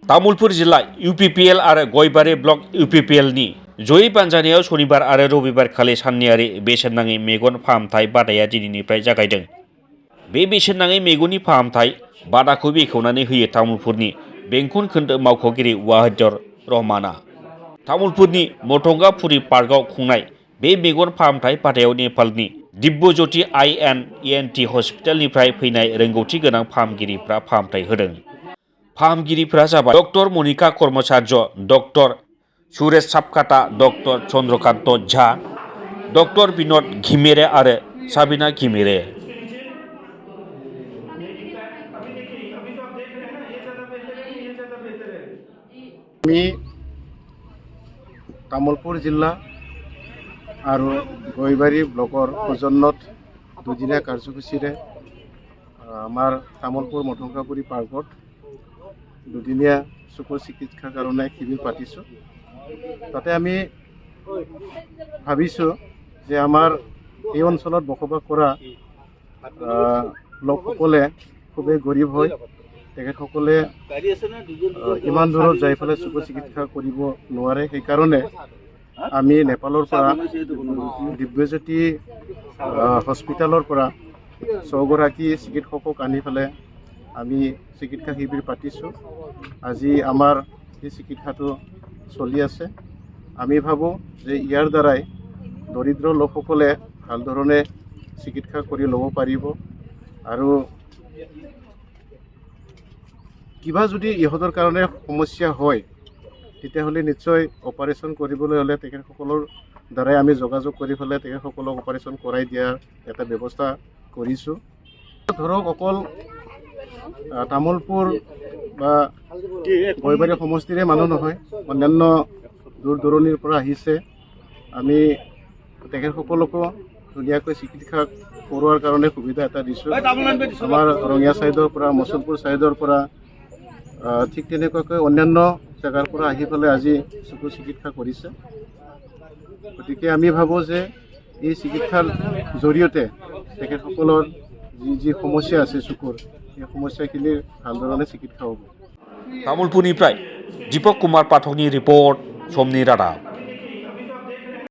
तामुलपुर जिल्ला UPPL आरो गयबारि block UPPL नि जयै बानजानायाव सनिबार आरो रबिबार खालि साननैयारि बेसेन नाङै मेगन फाहामथाय बादाया दिनैनिफ्राय जागायदों। बे बेसेन नाङै मेगननि फाहामथाय बादाखौ बेखेवनानै होयो तामुलपुरनि बेंखन खोन्दो मावख'गिरि वाहिदुर रहमाना। तामुलपुरनि मथंगाफुरि पार्कआव खुंनाय बे मेगन फाहामथाय बादायाव नेपालनि दिव्यज्योति आइ एन्ड ENT हस्पिटालनिफ्राय फैनाय रोंगौथि गोनां फाहामगिरिफ्रा फाहामथाय होदों। फाहामगिरिफ्रा जाबाय doctor Manika Karmacharya, doctor Suresh Sapkota, doctor Chandrakant Jha, doctor Binod Ghimire आरो साबिना घिमेरे। আমি তামুলপুৰ জিলা আৰু গয়বাৰী ব্লকৰ সৌজন্যত দুদিনীয়া কাৰ্যসূচীৰে আমাৰ তামুলপুৰ মথংকাপুৰী পাৰ্কত দুদিনীয়া চকুৰ চিকিৎসাৰ কাৰণে শিবিৰ পাতিছোঁ। তাতে আমি ভাবিছোঁ যে আমাৰ এই অঞ্চলত বসবাস কৰা লোকসকলে খুবেই গৰীব হয়। তেখেতসকলে ইমান দূৰত যাই পেলাই চকু চিকিৎসা কৰিব নোৱাৰে। সেইকাৰণে আমি নেপালৰ পৰা দিব্যজ্যোতি হস্পিটালৰ পৰা 6 গৰাকী চিকিৎসকক আনি পেলাই আমি চিকিৎসা শিবিৰ পাতিছোঁ। আজি আমাৰ এই চিকিৎসাটো চলি আছে। আমি ভাবোঁ যে ইয়াৰ দ্বাৰাই দৰিদ্ৰ লোকসকলে ভাল ধৰণে চিকিৎসা কৰি ল'ব পাৰিব আৰু কিবা যদি ইহঁতৰ কাৰণে সমস্যা হয় তেতিয়াহ'লে নিশ্চয় অপাৰেশ্যন কৰিবলৈ হ'লে তেখেতসকলৰ দ্বাৰাই আমি যোগাযোগ কৰি পেলাই তেখেতসকলক অপাৰেশ্যন কৰাই দিয়াৰ এটা ব্যৱস্থা কৰিছোঁ। ধৰক অকল তামুলপুৰ বা গয়বাৰী সমষ্টিৰে মানুহ নহয়, অন্যান্য দূৰ দূৰণিৰ পৰা আহিছে। আমি তেখেতসকলকো ধুনীয়াকৈ চিকিৎসা কৰোৱাৰ কাৰণে সুবিধা এটা দিছোঁ। আমাৰ ৰঙিয়া ছাইডৰ পৰা, মচলপুৰ ছাইডৰ পৰা, ঠিক তেনেকুৱাকৈ অন্যান্য জেগাৰ পৰা আহি পেলাই আজি চকু চিকিৎসা কৰিছে। গতিকে আমি ভাবোঁ যে এই চিকিৎসাৰ জৰিয়তে তেখেতসকলৰ যি সমস্যা আছে চকুৰ, সেই সমস্যাখিনিৰ ভালধৰণে চিকিৎসা হ'ব। तामुलपुरनिफ्राय दीपक कुमार पाठकनि रिपर्ट, समनि रादाब।